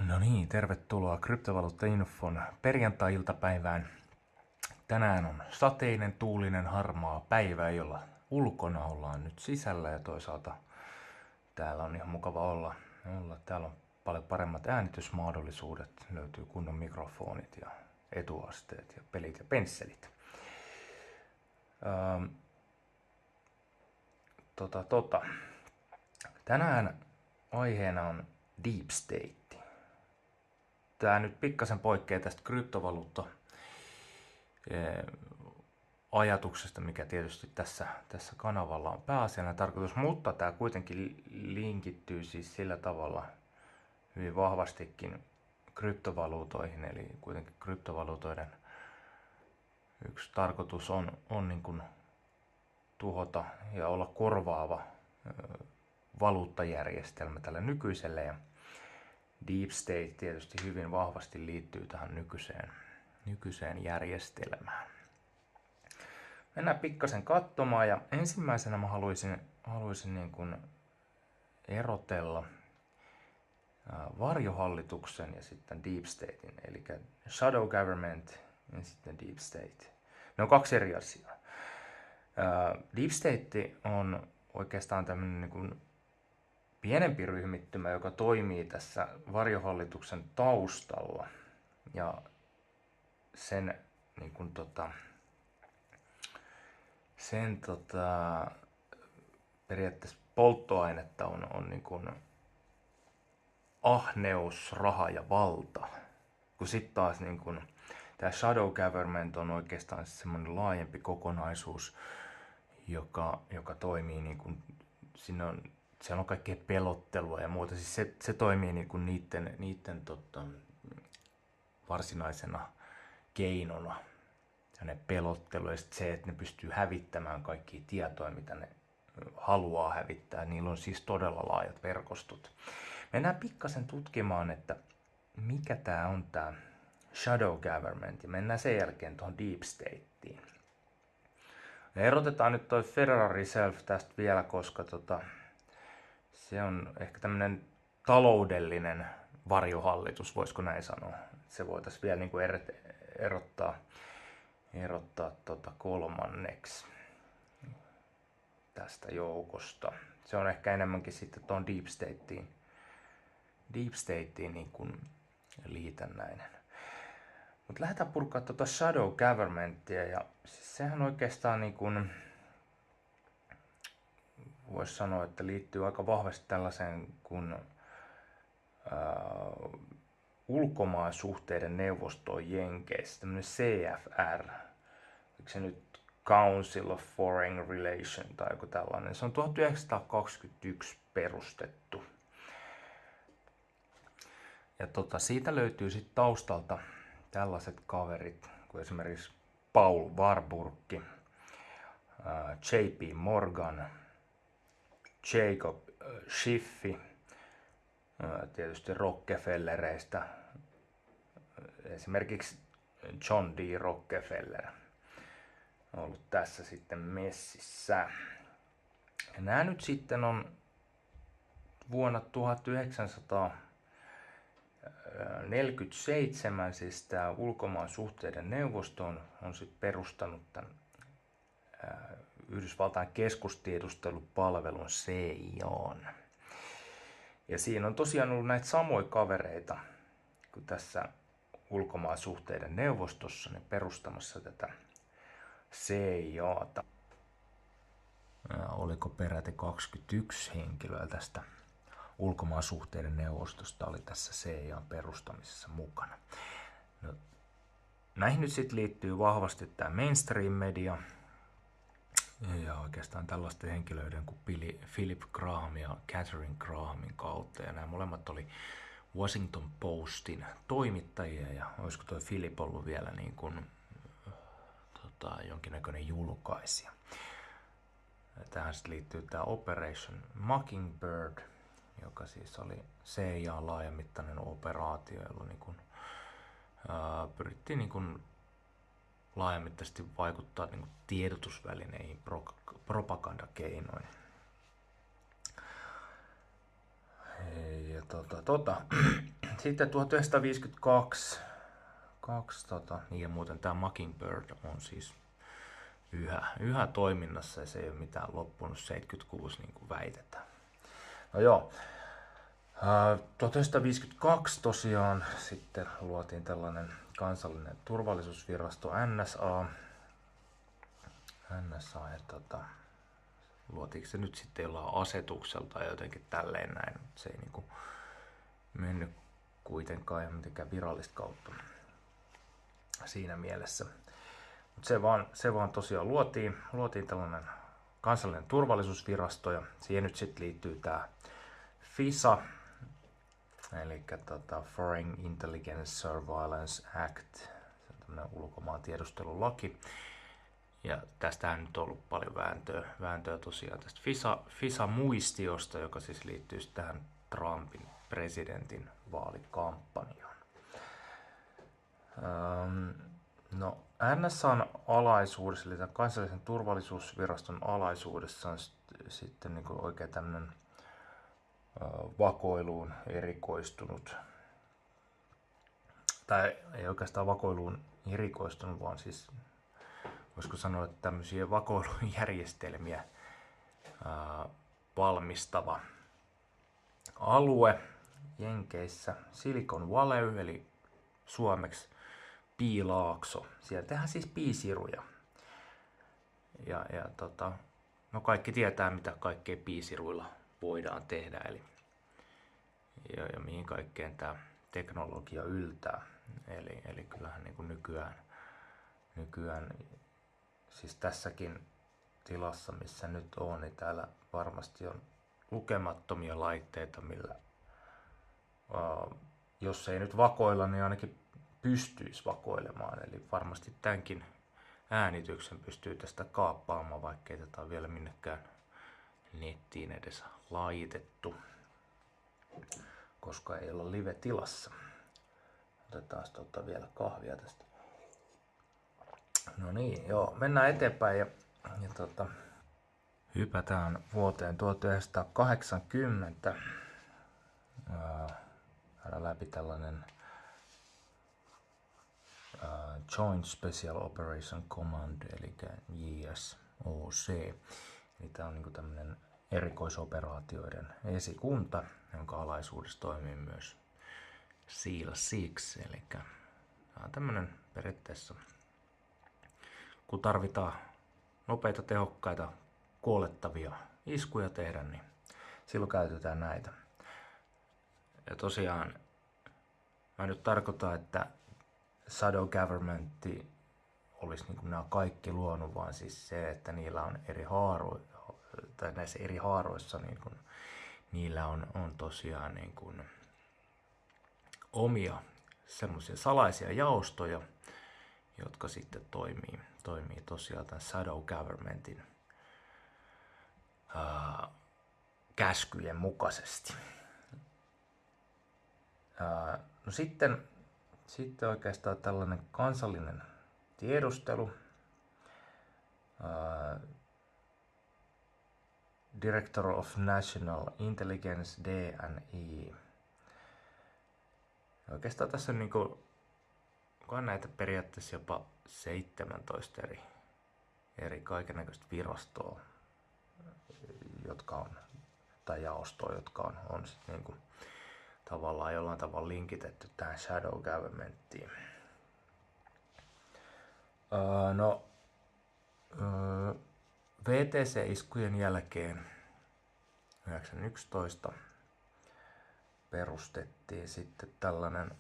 No niin, tervetuloa Kryptovaluutta-infon perjantai-iltapäivään. Tänään on sateinen, tuulinen, harmaa päivä, jolla ulkona ollaan nyt sisällä ja toisaalta täällä on ihan mukava olla. Täällä on paljon paremmat äänitysmahdollisuudet, löytyy kunnon mikrofonit ja etuasteet ja pelit ja pensselit. Tänään aiheena on Deep State. Tämä nyt pikkasen poikkeaa tästä kryptovaluutta ajatuksesta, mikä tietysti tässä kanavalla on pääasiallinen tarkoitus, mutta tämä kuitenkin linkittyy siis sillä tavalla hyvin vahvastikin kryptovaluutoihin, eli kuitenkin kryptovaluutoiden yksi tarkoitus on niin kuin tuhota ja olla korvaava valuuttajärjestelmä tälle nykyiselle, ja Deep State tietysti hyvin vahvasti liittyy tähän nykyiseen järjestelmään. Mennään pikkasen katsomaan, ja ensimmäisenä mä haluaisin niin kuin erotella varjohallituksen ja sitten Deep Statein, eli Shadow Government ja sitten Deep State. Ne on kaksi eri asiaa. Deep State on oikeastaan tämmöinen niin kuin pienempi ryhmittymä, joka toimii tässä varjohallituksen taustalla, ja sen niin kuin periaatteessa polttoainetta on niin kuin ahneus, raha ja valta, kun sitten taas niin kuin tämä Shadow Government on oikeastaan semmoinen laajempi kokonaisuus, joka toimii niin kuin, siellä on kaikkea pelottelua ja muuta. Siis se toimii niin kuin niiden varsinaisena keinona. Ja ne pelottelu ja se, että ne pystyy hävittämään kaikkia tietoja, mitä ne haluaa hävittää. Niillä on siis todella laajat verkostot. Mennään pikkasen tutkimaan, että mikä tämä on tämä Shadow Government, ja mennään sen jälkeen tuohon Deep Stateen. Ja erotetaan nyt toi Federal Reserve tästä vielä, koska se on ehkä tämmöinen taloudellinen varjohallitus, voisiko näin sanoa. Se voitaisiin vielä niin kuin erottaa kolmanneksi tästä joukosta. Se on ehkä enemmänkin sitten tuon Deep Stateen niin kuin liitännäinen. Mutta lähdetään purkaa tuota Shadow Governmentia, ja siis sehän oikeastaan niin kuin voisi sanoa, että liittyy aika vahvasti tällaiseen kuin ulkomaansuhteiden neuvostoon Jenkeissä, tämmöinen CFR, oliko se nyt Council of Foreign Relations tai joku tällainen. Se on 1921 perustettu. Ja siitä löytyy sitten taustalta tällaiset kaverit kuin esimerkiksi Paul Warburg, J.P. Morgan, Jacob Schiff, tietysti Rockefellereistä, esimerkiksi John D. Rockefeller on ollut tässä sitten messissä. Ja nämä nyt sitten on vuonna 1947, siis tämä ulkomaansuhteiden neuvosto on sitten perustanut tämän Yhdysvaltain keskustiedustelupalvelun CIA:n. Ja siinä on tosiaan ollut näitä samoja kavereita kuin tässä ulkomaansuhteiden neuvostossa, ne perustamassa tätä CIA:ta. Oliko peräti 21 henkilöä tästä ulkomaansuhteiden neuvostosta oli tässä CIA:n perustamisessa mukana. No, näihin nyt sitten liittyy vahvasti tämä mainstream-media, ja oikeastaan tällaisten henkilöiden kuin Philip Graham ja Catherine Grahamin kautta. Ja nämä molemmat oli Washington Postin toimittajia, ja olisiko toi Philip ollut vielä niin kuin, jonkinnäköinen julkaisija. Ja tähän sitten liittyy tämä Operation Mockingbird, joka siis oli CIA:n laajamittainen operaatio, jolla niin kuin, pyrittiin niin kuin laajamittaisesti vaikuttaa niin kuin tiedotusvälineihin propagandakeinoin. Ja Sitten 1952, niin ja muuten tämä Mockingbird on siis yhä toiminnassa ja se ei ole mitään loppunut 76 niin kuin väitetään. No joo, 1952 tosiaan sitten luotiin tällainen kansallinen turvallisuusvirasto NSA ja luotiinko se nyt sitten jollain asetuksella tai jotenkin tälleen näin, mutta se ei niinku mennyt kuitenkaan ihan mitenkään virallista kautta siinä mielessä. Mutta se vaan tosiaan luotiin tällainen kansallinen turvallisuusvirasto ja siihen nyt sitten liittyy tämä FISA, eli Foreign Intelligence Surveillance Act, se on tämmöinen ulkomaan tiedustelulaki. Ja tästähän nyt on ollut paljon vääntöä tosiaan tästä FISA-muistiosta, joka siis liittyy tähän Trumpin presidentin vaalikampanjaan. No, NSA:n alaisuudessa, eli tämän kansallisen turvallisuusviraston alaisuudessa on sitten niin kuin oikein tämmöinen vakoiluun erikoistunut, tai ei oikeastaan vakoiluun erikoistunut, vaan siis voisiko sanoa, että tämmöisiä vakoilujärjestelmiä valmistava alue Jenkeissä, Silicon Valley, eli suomeksi Piilaakso. Siellä tehdään siis piisiruja. No kaikki tietää, mitä kaikkea piisiruilla voidaan tehdä, eli ja mihin kaikkeen tämä teknologia yltää. Eli kyllähän niin kuin nykyään siis tässäkin tilassa, missä nyt on, niin täällä varmasti on lukemattomia laitteita, millä jos ei nyt vakoilla, niin ainakin pystyisi vakoilemaan. Eli varmasti tämänkin äänityksen pystyy tästä kaappaamaan, vaikka ei tätä ole vielä minnekään nettiin edes laitettu, koska ei olla live-tilassa. Otetaan vielä kahvia tästä. No niin, joo, mennään eteenpäin ja hypätään vuoteen 1980. Käydään läpi tällainen Joint Special Operation Command, eli JSOC. Eli tämä on niin kuin tämmöinen erikoisoperaatioiden esikunta, jonka alaisuudessa toimii myös SEAL 6, eli tämä on tämmöinen periaatteessa, kun tarvitaan nopeita, tehokkaita, kuolettavia iskuja tehdä, niin silloin käytetään näitä. Ja tosiaan, mä nyt tarkoitan, että Shadow Government olisi niin kuin nämä kaikki luonut, vaan siis se, että niillä on tai näissä eri haaroissa niin kuin, niillä on tosiaan niin kuin omia semmoisia salaisia jaostoja, jotka sitten toimii tosiaan tämän Shadow Governmentin käskyjen mukaisesti. No sitten oikeastaan tällainen kansallinen tiedustelu, Director of National Intelligence, DNI. Oikeastaan tässä on on näitä periaatteessa jopa 17 eri kaikennäköistä virastoa, jotka on, tai jaostoa, jotka on sitten tavallaan jollain tavalla linkitetty tähän Shadow Governmentiin. VTC-iskujen jälkeen 1911 perustettiin sitten tällainen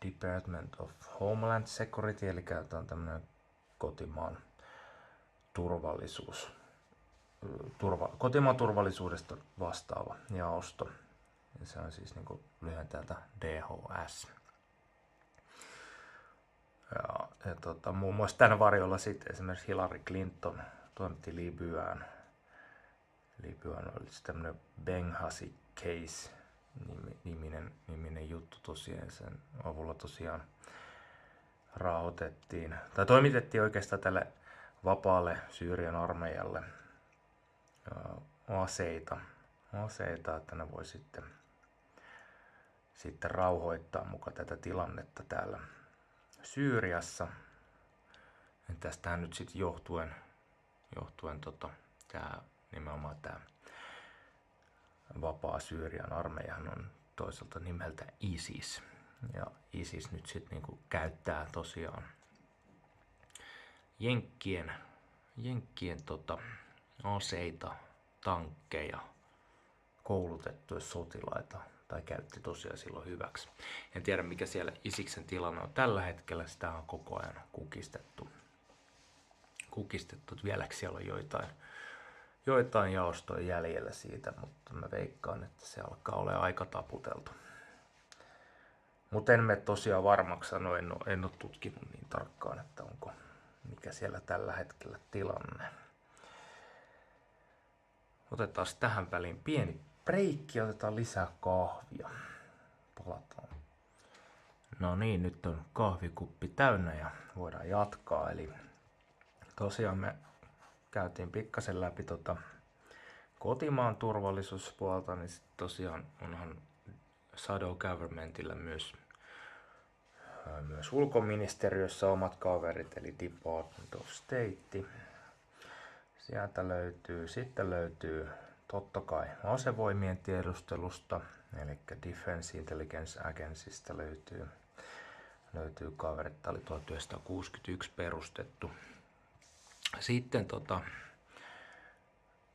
Department of Homeland Security, eli on tämmöinen kotimaan kotimaan turvallisuudesta vastaava jaosto. Ja se on siis lyhentäältä DHS. Ja muun muassa tämän varjolla sitten esimerkiksi Hillary Clinton toimitti Libyaan. Libyaan oli tämmöinen Benghazi Case niminen juttu tosiaan. Sen avulla tosiaan rahoitettiin, tai toimitettiin oikeastaan tälle vapaalle Syyrian armeijalle aseita, että ne voi sitten sitten rauhoittaa muka tätä tilannetta täällä Syyriassa. Ja tästähän nyt sitten johtuen nimenomaan tämä vapaa Syyrian armeijahan on toiselta nimeltä ISIS. Ja ISIS nyt sitten niinku käyttää tosiaan jenkkien aseita, tankkeja, koulutettuja sotilaita, tai käytti tosiaan silloin hyväksi. En tiedä mikä siellä Isiksen tilanne on tällä hetkellä, sitä on koko ajan kukistettu. Vieläkö siellä on joitain jaostoja jäljellä siitä, mutta mä veikkaan, että se alkaa olla aika taputeltu. Mutta en mene tosiaan varmaksi sanoa, en ole tutkinut niin tarkkaan, että mikä siellä tällä hetkellä tilanne. Otetaan tähän väliin pieni breikki ja otetaan lisää kahvia. Palataan. No niin, nyt on kahvikuppi täynnä ja voidaan jatkaa. Eli tosiaan me käytiin pikkasen läpi kotimaan turvallisuuspuolta, niin tosiaan onhan Shadow Governmentilla myös ulkoministeriössä omat kaverit, eli Department of State. Sieltä sitten löytyy totta kai asevoimien tiedustelusta, eli Defense Intelligence Agencystä löytyy kaverit. Tämä oli 1961 perustettu. Sitten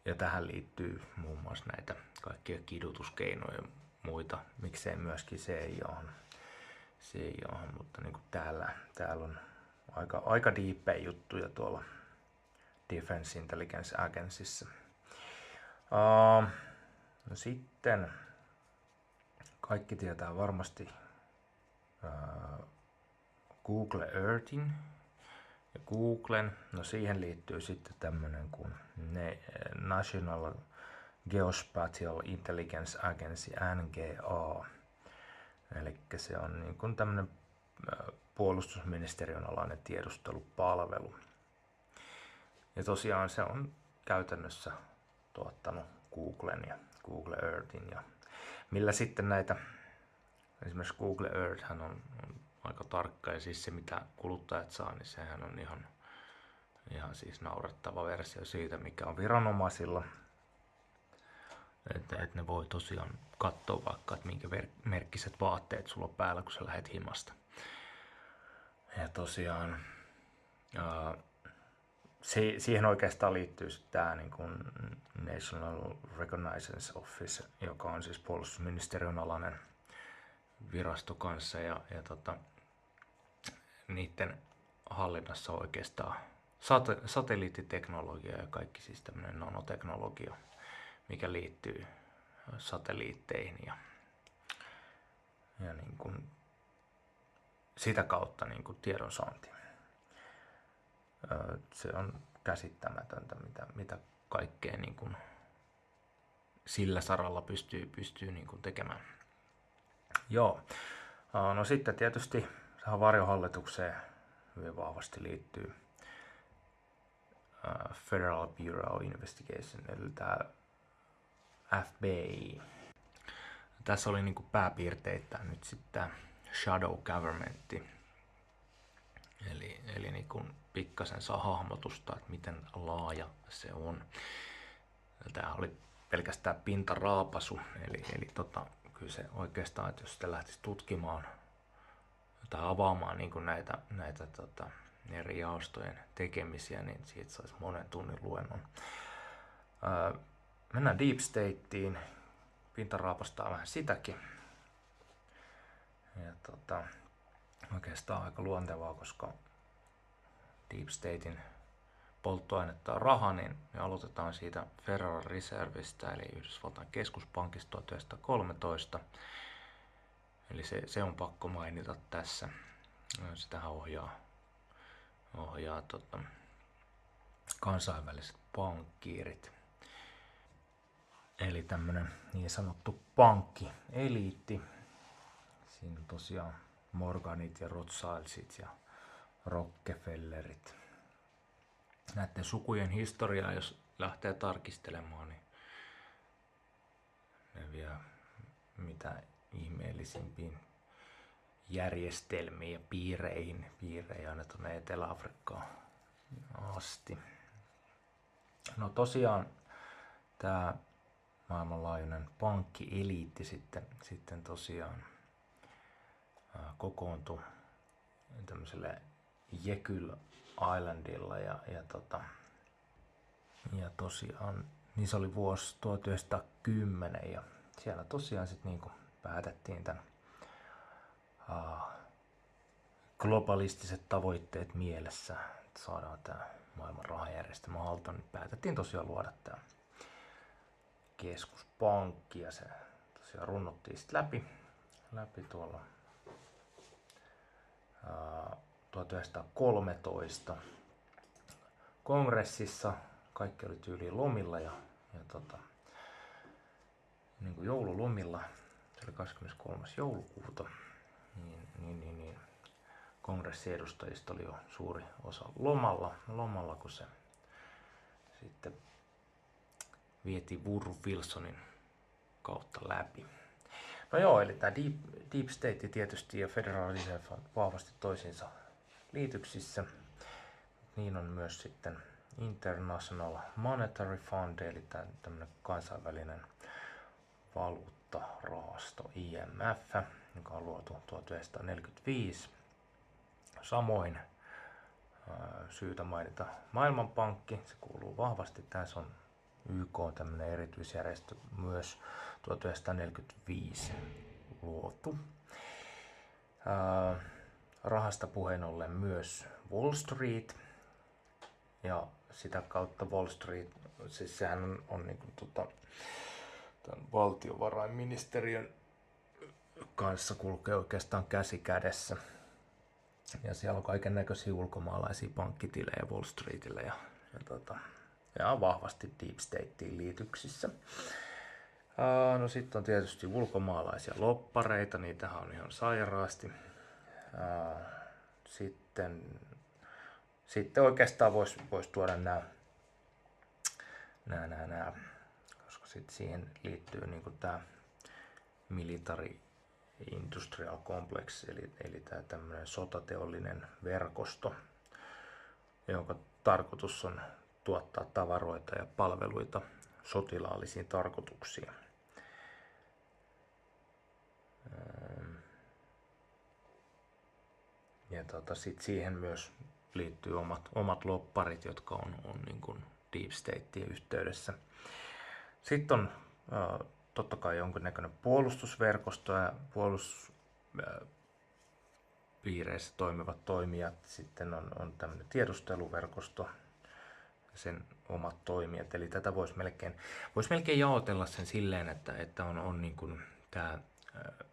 ja tähän liittyy muun muassa näitä kaikkia kidutuskeinoja ja muita, miksei myöskin CIA, mutta niin kuin täällä on aika diippejä juttuja tuolla Defense Intelligence Agencyssä. No sitten kaikki tietää varmasti Google Earthin ja Googlen. No siihen liittyy sitten tämmöinen kuin National Geospatial Intelligence Agency, NGA. Eli se on niin kuin tämmöinen puolustusministeriön alainen tiedustelupalvelu. Ja tosiaan se on käytännössä tuottanut Googlen ja Google Earthin. Ja millä sitten näitä, esimerkiksi Google Earth on aika tarkka, ja siis se mitä kuluttajat saa, niin sehän on ihan siis naurettava versio siitä, mikä on viranomaisilla. Että ne voi tosiaan katsoa vaikka, että minkä merkkiset vaatteet sulla on päällä, kun sä lähdet himasta. Ja tosiaan siihen oikeastaan liittyy tämä niin kuin National Reconnaissance Office, joka on siis puolustusministeriön alainen virasto kanssa. Ja niiden hallinnassa on oikeastaan satelliittiteknologia ja kaikki siis tämmöinen nanoteknologia, mikä liittyy satelliitteihin ja niin kuin sitä kautta niin kuin tiedonsaanti. Se on käsittämätöntä, mitä kaikkea niin kuin sillä saralla pystyy niin kuin tekemään. Joo. No sitten tietysti tähän varjohallitukseen hyvin vahvasti liittyy Federal Bureau of Investigation, eli tämä FBI. Tässä oli niin kuin pääpiirteittäin nyt sitten tämä Shadow Government. Eli niin kuin pikkasen saa hahmotusta, että miten laaja se on. Tämä oli pelkästään pintaraapasu, eli kyllä se oikeastaan, että jos sitä lähtisi tutkimaan tai avaamaan niin kuin näitä eri jaostojen tekemisiä, niin siitä saisi monen tunnin luennon. Mennään Deep Stateen, pintaraapastaa vähän sitäkin. Ja oikeastaan aika luontevaa, koska Deep Statein polttoainetta on raha, niin me aloitetaan siitä Federal Reserveistä, eli Yhdysvaltain keskuspankista 1913. Eli se on pakko mainita tässä. Sitähän ohjaa kansainväliset pankkiirit. Eli tämmönen niin sanottu pankkieliitti. Siinä on tosiaan Morganit ja Rothschildsit ja Rockefellerit. Näiden sukujen historiaa, jos lähtee tarkistelemaan, niin ne vie mitä ihmeellisimpiin järjestelmiin ja piireihin aina tuonne Etelä-Afrikkaan asti. No tosiaan tämä maailmanlaajuinen pankkieliitti sitten tosiaan kokoontui tämmöiselle Jekyll Islandilla ja tosiaan niin se oli vuosi 1910 ja siellä tosiaan sitten niinku päätettiin tämän globalistiset tavoitteet mielessä, että saadaan tämä maailman rahajärjestelmä haltuun, niin päätettiin tosiaan luoda tämä keskuspankki ja se tosiaan runnottiin sitten läpi tuolla 1913 kongressissa. Kaikki oli tyyliin lomilla ja niin kuin joululomilla, se oli 23. joulukuuta, niin kongressiedustajista oli jo suuri osa lomalla, kun se sitten vietiin Woodrow Wilsonin kautta läpi. No joo, eli tämä Deep State tietysti ja Federal Reserve on vahvasti toisiinsa liityksissä. Niin on myös sitten International Monetary Fund, eli tämmöinen kansainvälinen valuuttarahasto IMF, joka on luotu 1945. Samoin syytä mainita Maailmanpankki, se kuuluu vahvasti tähän, se on YK on tämmöinen erityisjärjestö myös 1945 luotu. Rahasta puheen ollen myös Wall Street ja sitä kautta Wall Street, siis sehän on niin kuin tämän valtiovarainministeriön kanssa kulkee oikeastaan käsi kädessä. Ja siellä on kaiken näköisiä ulkomaalaisia pankkitilejä Wall Streetillä ja on vahvasti Deep Stateen liityksissä. No sitten on tietysti ulkomaalaisia lobbareita, niitähän on ihan sairaasti. Sitten oikeastaan voisi tuoda nämä, koska sitten siihen liittyy niinku tämä military industrial complex, eli tämä tämmöinen sotateollinen verkosto, jonka tarkoitus on tuottaa tavaroita ja palveluita sotilaallisiin tarkoituksiin. Ja sitten siihen myös liittyy omat lobbarit, jotka on niin kuin Deep Stateen yhteydessä. Sitten on totta kai jonkinnäköinen puolustusverkosto ja puolustuspiireissä toimivat toimijat. Sitten on tämmöinen tiedusteluverkosto ja sen omat toimijat. Eli tätä voisi melkein jaotella sen silleen, että on niin kuin tämä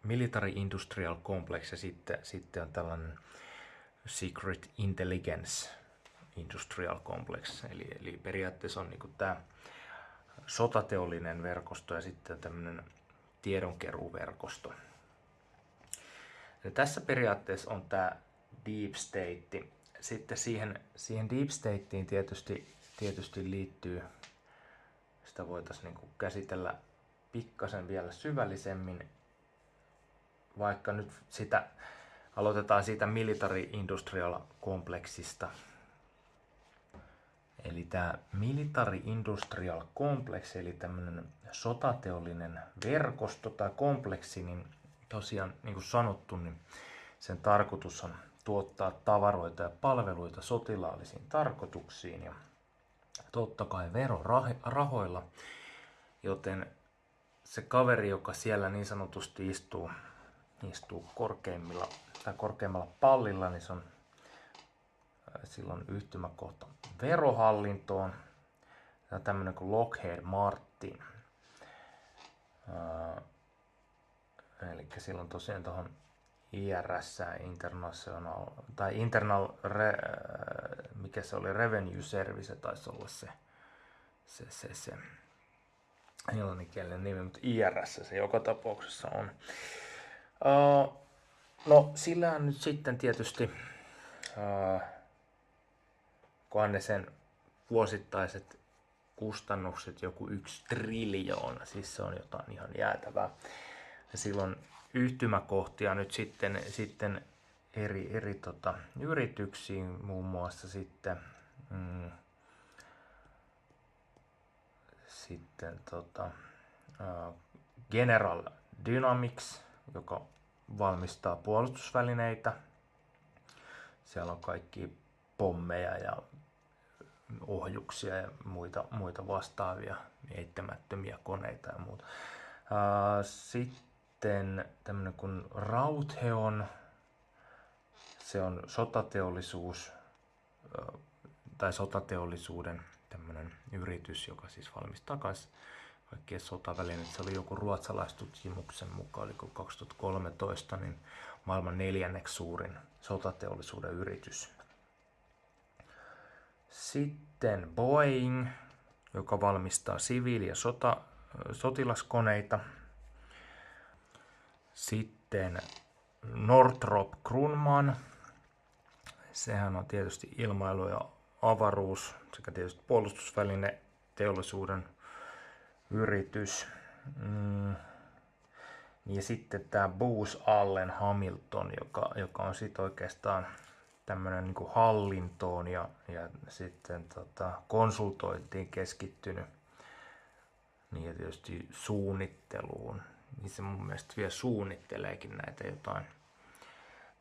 military industrial complex ja sitten on tällainen secret intelligence industrial complex. Eli periaatteessa on niin kuin tämä sotateollinen verkosto ja sitten tämmöinen tiedonkeruuverkosto. Ja tässä periaatteessa on tämä Deep State. Sitten siihen Deep Stateen tietysti liittyy, sitä voitaisiin niin kuin käsitellä pikkasen vielä syvällisemmin, vaikka nyt aloitetaan siitä military industrial kompleksista. Eli tämä military industrial complex, eli tämmöinen sotateollinen verkosto tai kompleksi, niin tosiaan niin kuin sanottu, niin sen tarkoitus on tuottaa tavaroita ja palveluita sotilaallisiin tarkoituksiin ja totta kai verorahoilla, joten se kaveri, joka siellä niin sanotusti istuu korkeimmalla pallilla, niin se on silloin yhtymäkohta verohallintoon. Tämä on tämmöinen kuin Lockheed Martin. Eli silloin tosiaan tuohon IRS, mikä se oli, Revenue Service, taisi olla se englanninkielinen nimi, mutta IRS se joka tapauksessa on. No sillähän nyt sitten tietysti, kunhan ne sen vuosittaiset kustannukset joku 1 triljoona, siis se on jotain ihan jäätävää. Ja silloin yhtymäkohtia nyt sitten eri yrityksiin, muun muassa sitten General Dynamics, joka valmistaa puolustusvälineitä. Siellä on kaikki pommeja ja ohjuksia ja muita vastaavia eittämättömiä koneita ja muuta. Sitten tämmöinen kuin Rautheon, se on sotateollisuus tai sotateollisuuden tämmöinen yritys, joka siis valmistaa kaikkia sotavälineitä. Se oli joku ruotsalaistutkimuksen mukaan, oliko 2013, niin maailman 4. suurin sotateollisuuden yritys. Sitten Boeing, joka valmistaa siviili- ja sotilaskoneita. Sitten Northrop Grumman, sehän on tietysti ilmailu ja avaruus sekä tietysti puolustusväline teollisuuden yritys. Ja sitten tämä Booz Allen Hamilton, joka on sitten oikeastaan tämmöinen niin kuin hallintoon ja sitten konsultointiin keskittynyt, niin ja tietysti suunnitteluun. Niin se mun mielestä vielä suunnitteleekin näitä jotain.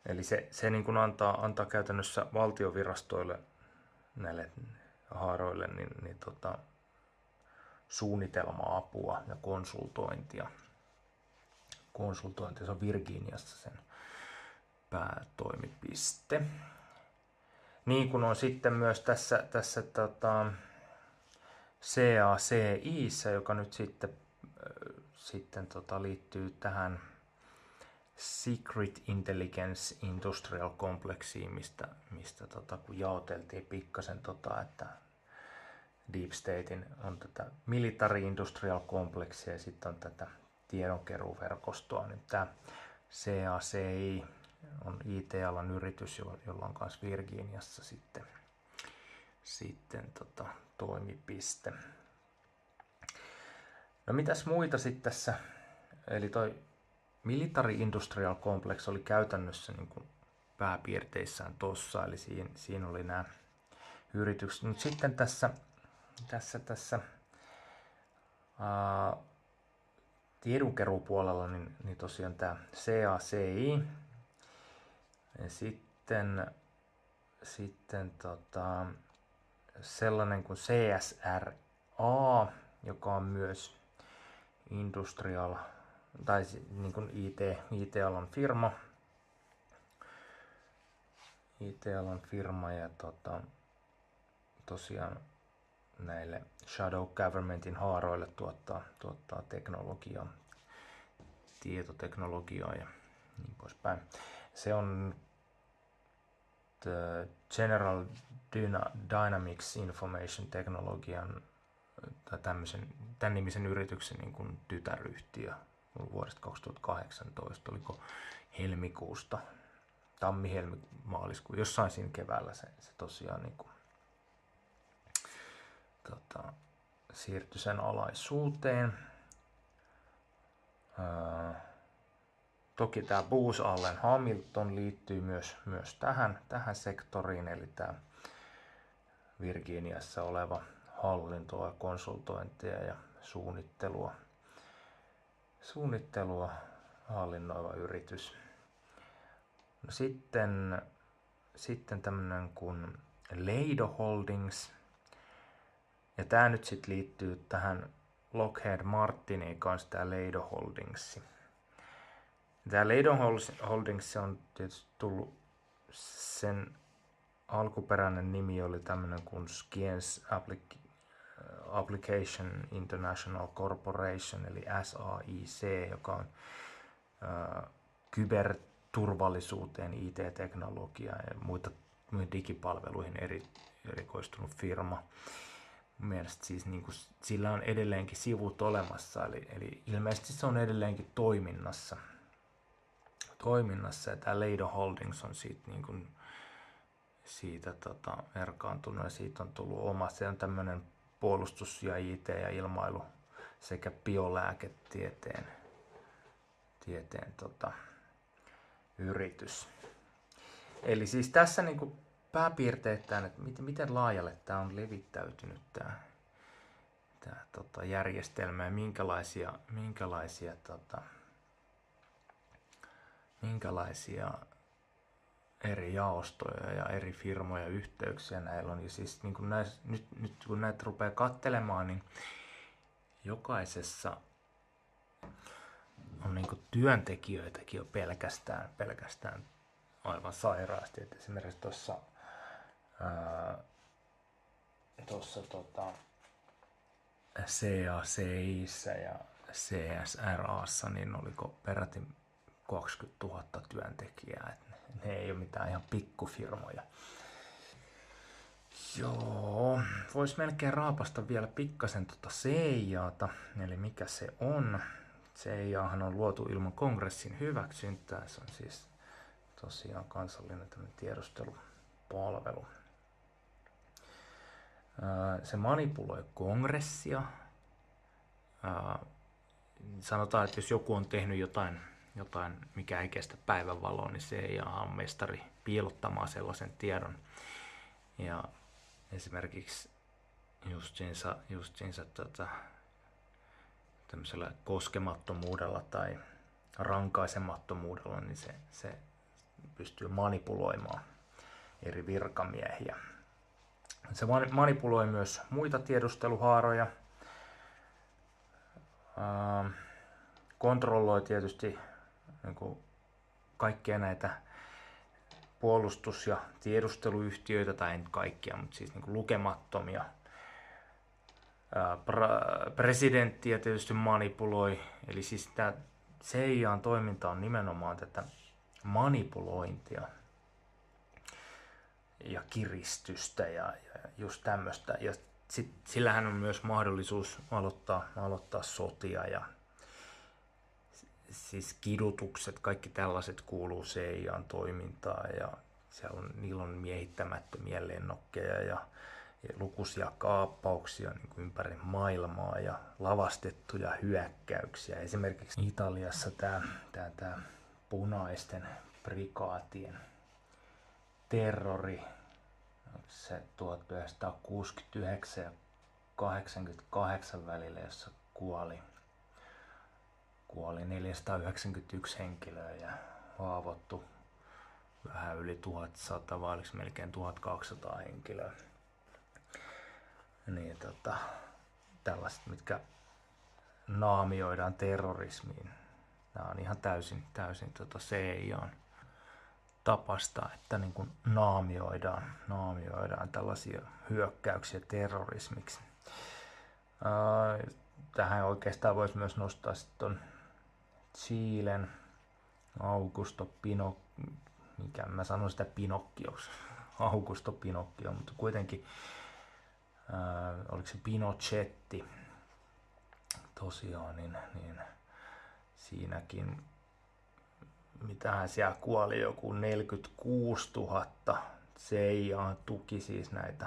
Eli se niin kuin antaa käytännössä valtiovirastoille, näille haaroille, niin suunnitelma-apua ja konsultointia. Se on Virginiassa sen päätoimipiste. Niin kuin on sitten myös tässä CACI:ssä, joka nyt sitten liittyy tähän Secret Intelligence Industrial Complexiin, mistä kun jaoteltiin pikkasen että Deep Statein on tätä Military Industrial Complexia ja sitten on tätä tiedonkeruuverkostoa, niin tämä CACI on IT-alan yritys, jolla on myös Virginiassa sitten toimipiste. No mitäs muita sitten tässä, eli toi Military Industrial Complex oli käytännössä niin kuin pääpiirteissään tossa, eli siinä oli nämä yritykset. Mutta sitten tässä tiedonkeruupuolella niin tosiaan tämä CACI ja sitten sellainen kuin CSRA, joka on myös industrial tai niin kuin IT-alan firma ja tosiaan näille shadow governmentin haaroille tuottaa teknologiaa, tietoteknologiaa ja niin poispäin. Se on General Dynamics Information Technologian tai tämän nimisen yrityksen niin kuin tytäryhtiö vuodesta 2018, oliko helmikuusta, tammi-maaliskuun, jossain siinä keväällä se tosiaan niin kuin, siirtyi sen alaisuuteen. Toki tämä Booz Allen Hamilton liittyy myös tähän sektoriin, eli tämä Virginiassa oleva hallintoa, konsultointia ja suunnittelua hallinnoiva yritys. No sitten tämmöinen kuin Leido Holdings. Ja tämä nyt sitten liittyy tähän Lockheed Martiniin kanssa, tämä Leido Holdings. Tämä Leido Holdings on tietysti tullut, sen alkuperäinen nimi oli tämmöinen kuin Science Application International Corporation, eli SAIC, joka on kyberturvallisuuteen, IT-teknologiaan ja muihin digipalveluihin erikoistunut firma. Mielestäni siis niin kuin, sillä on edelleenkin sivut olemassa, eli ilmeisesti se on edelleenkin toiminnassa ja tämä Leido Holdings on siitä erkaantunut ja siitä on tullut oma. Se on tämmöinen puolustus- ja IT- ja ilmailu sekä biolääketieteen yritys. Eli siis tässä niinku pääpiirteittäin, että miten laajalle tämä on levittäytynyt tämä järjestelmä ja minkälaisia eri jaostoja ja eri firmoja yhteyksiä näillä on. Ja siis niin kuin nyt kun näitä rupeaa katselemaan, niin jokaisessa on niin kuin työntekijöitäkin jo pelkästään aivan sairaasti. Et esimerkiksi tuossa CACI:ssä ja CSRA:ssa niin oliko peräti 20 000 työntekijää. Et ne ei ole mitään ihan pikkufirmoja. Joo, vois melkein raapasta vielä pikkasen CIA:ta, eli mikä se on. CIAhan on luotu ilman kongressin hyväksyntää. Se on siis tosiaan kansallinen tiedustelupalvelu. Se manipuloi kongressia. Sanotaan, että jos joku on tehnyt jotain mikä ei kestä päivänvaloa, niin CIA on mestari piilottamaan sellaisen tiedon. Ja esimerkiksi justiinsa tämmöisellä koskemattomuudella tai rankaisemattomuudella, niin se pystyy manipuloimaan eri virkamiehiä. Se manipuloi myös muita tiedusteluhaaroja, kontrolloi tietysti niin kuin kaikkia näitä puolustus- ja tiedusteluyhtiöitä, tai ei nyt kaikkia, mutta siis niin kuin lukemattomia. Presidenttiä tietysti manipuloi, eli siis tämä CIA:n toiminta on nimenomaan tätä manipulointia ja kiristystä ja just tämmöistä. Ja sillähän on myös mahdollisuus aloittaa sotia ja siis kidutukset, kaikki tällaiset kuuluu CIA:n toimintaan ja niillä on miehittämättömiä lennokkeja ja lukuisia kaappauksia niin kuin ympäri maailmaa ja lavastettuja hyökkäyksiä. Esimerkiksi Italiassa tämä punaisten prikaatien terrori, se 1969 ja 1988 välillä, jossa kuoli 491 henkilöä ja haavoittui vähän yli 1100 vai oliko melkein 1200 henkilöä. Niin tällaiset, mitkä naamioidaan terrorismiin, nämä on ihan täysin CIA:n tapasta, että niin kuin naamioidaan tällaisia hyökkäyksiä terrorismiksi. Tähän oikeastaan voisi myös nostaa sitten Chilen Augusto mikä mä sanon sitä Pinokkioksi, Augusto Pinocchio, mutta kuitenkin oliko se Pinochetti tosiaan, niin siinäkin mitähän siellä kuoli joku 46 000. CIA tuki siis näitä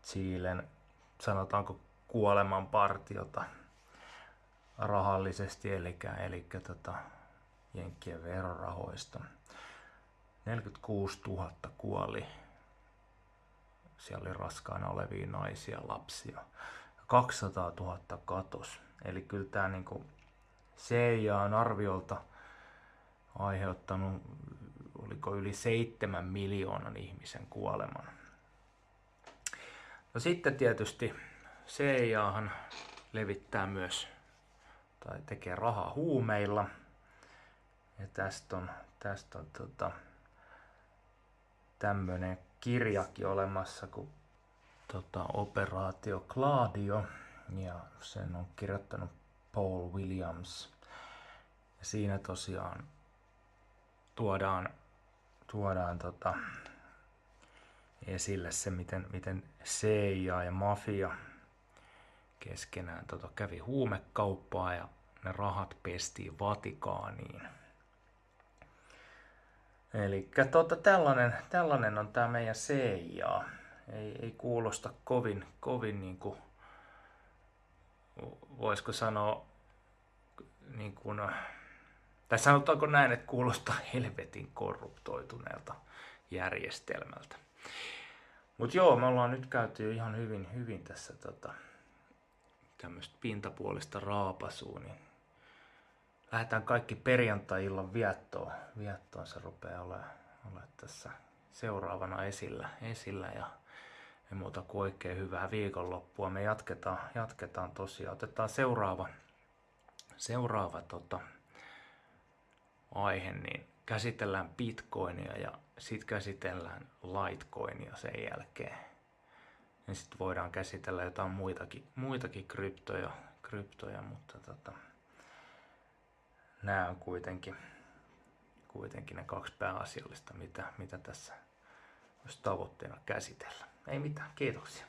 Chilen, sanotaanko kuolemanpartiota rahallisesti, eli jenkkien verorahoista. 46 000 kuoli. Siellä oli raskaana olevia naisia, lapsia. 200 000 katos. Eli kyllä tämä niinku CIA on arviolta aiheuttanut, oliko yli 7 miljoonan ihmisen kuoleman. No sitten tietysti CIAhan levittää myös tai tekee rahaa huumeilla. Ja tästä on tämmöinen kirjakin olemassa kuin Operaatio Gladio, ja sen on kirjoittanut Paul Williams. Ja siinä tosiaan tuodaan esille se, miten CIA ja mafia keskenään kävi huumekauppaa ja ne rahat pestiin Vatikaaniin. Eli tällainen on tämä meidän CIA. Ei kuulosta kovin niin kuin, voisiko sanoa, niin kuin, tai sanotaanko näin, että kuulostaa helvetin korruptoituneelta järjestelmältä. Mutta joo, me ollaan nyt käyty jo ihan hyvin tässä tämmöistä pintapuolista raapasua, niin lähdetään kaikki perjantai-illan viettoon. Se rupeaa olemaan tässä seuraavana esillä ja ei muuta kuin oikein hyvää viikonloppua. Me jatketaan tosiaan. Otetaan seuraava aihe, niin käsitellään Bitcoinia ja sitten käsitellään Litecoinia sen jälkeen. Ja sitten voidaan käsitellä jotain muitakin kryptoja, mutta nämä on kuitenkin ne kaksi pääasiallista, mitä tässä olisi tavoitteena käsitellä. Ei mitään, kiitoksia.